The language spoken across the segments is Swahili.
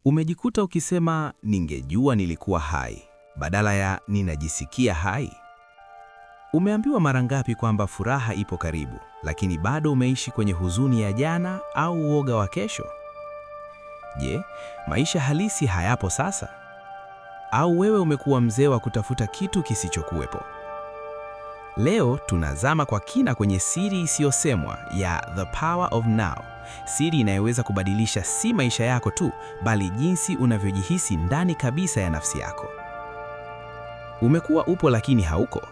Umejikuta ukisema ningejua nilikuwa hai, badala ya ninajisikia hai? Umeambiwa mara ngapi kwamba furaha ipo karibu, lakini bado umeishi kwenye huzuni ya jana au uoga wa kesho? Je, maisha halisi hayapo sasa? Au wewe umekuwa mzee wa kutafuta kitu kisichokuwepo? Leo tunazama kwa kina kwenye siri isiyosemwa ya The Power of Now, siri inayoweza kubadilisha si maisha yako tu, bali jinsi unavyojihisi ndani kabisa ya nafsi yako. Umekuwa upo lakini hauko.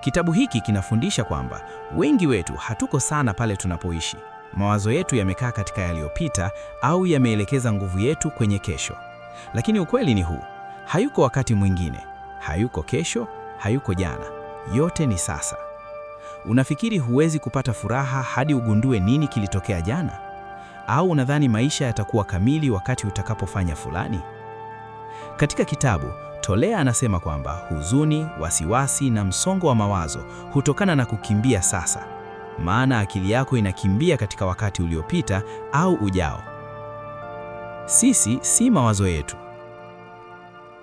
Kitabu hiki kinafundisha kwamba wengi wetu hatuko sana pale tunapoishi. Mawazo yetu yamekaa katika yaliyopita au yameelekeza nguvu yetu kwenye kesho. Lakini ukweli ni huu: hayuko wakati mwingine, hayuko kesho, hayuko jana. Yote ni sasa. Unafikiri huwezi kupata furaha hadi ugundue nini kilitokea jana? Au unadhani maisha yatakuwa kamili wakati utakapofanya fulani? Katika kitabu, Tolea anasema kwamba huzuni, wasiwasi na msongo wa mawazo hutokana na kukimbia sasa. Maana akili yako inakimbia katika wakati uliopita au ujao. Sisi si mawazo yetu.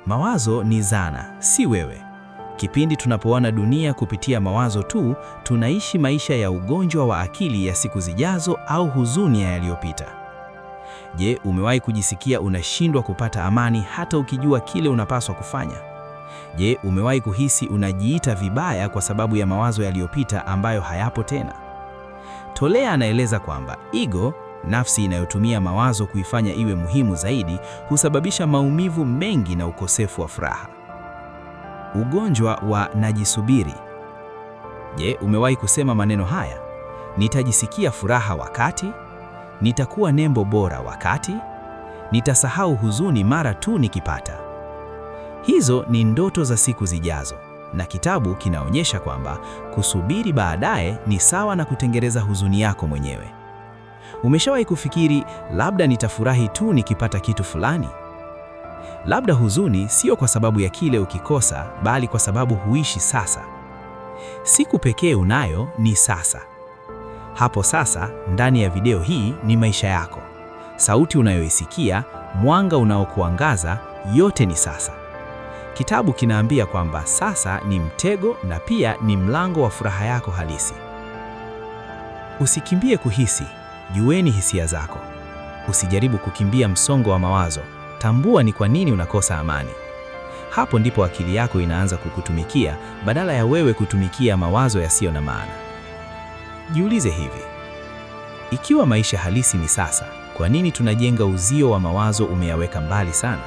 Mawazo ni zana, si wewe. Kipindi tunapoona dunia kupitia mawazo tu, tunaishi maisha ya ugonjwa wa akili ya siku zijazo au huzuni ya yaliyopita. Je, umewahi kujisikia unashindwa kupata amani hata ukijua kile unapaswa kufanya? Je, umewahi kuhisi unajiita vibaya kwa sababu ya mawazo yaliyopita ambayo hayapo tena? Tolea anaeleza kwamba ego, nafsi inayotumia mawazo kuifanya iwe muhimu zaidi, husababisha maumivu mengi na ukosefu wa furaha. Ugonjwa wa najisubiri. Je, umewahi kusema maneno haya? Nitajisikia furaha wakati, nitakuwa nembo bora wakati, nitasahau huzuni mara tu nikipata. Hizo ni ndoto za siku zijazo, na kitabu kinaonyesha kwamba kusubiri baadaye ni sawa na kutengeneza huzuni yako mwenyewe. Umeshawahi kufikiri labda nitafurahi tu nikipata kitu fulani? Labda huzuni sio kwa sababu ya kile ukikosa, bali kwa sababu huishi sasa. Siku pekee unayo ni sasa. Hapo sasa, ndani ya video hii ni maisha yako. Sauti unayoisikia, mwanga unaokuangaza, yote ni sasa. Kitabu kinaambia kwamba sasa ni mtego na pia ni mlango wa furaha yako halisi. Usikimbie kuhisi, jueni hisia zako. Usijaribu kukimbia msongo wa mawazo. Tambua ni kwa nini unakosa amani. Hapo ndipo akili yako inaanza kukutumikia badala ya wewe kutumikia mawazo yasiyo na maana. Jiulize hivi: ikiwa maisha halisi ni sasa, kwa nini tunajenga uzio wa mawazo umeyaweka mbali sana?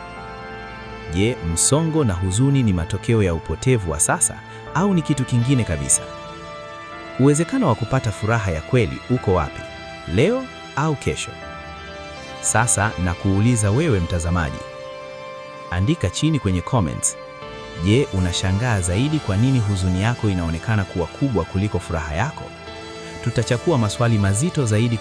Je, msongo na huzuni ni matokeo ya upotevu wa sasa au ni kitu kingine kabisa? Uwezekano wa kupata furaha ya kweli uko wapi? Leo au kesho? Sasa na kuuliza wewe mtazamaji. Andika chini kwenye comments. Je, unashangaa zaidi kwa nini huzuni yako inaonekana kuwa kubwa kuliko furaha yako? Tutachukua maswali mazito zaidi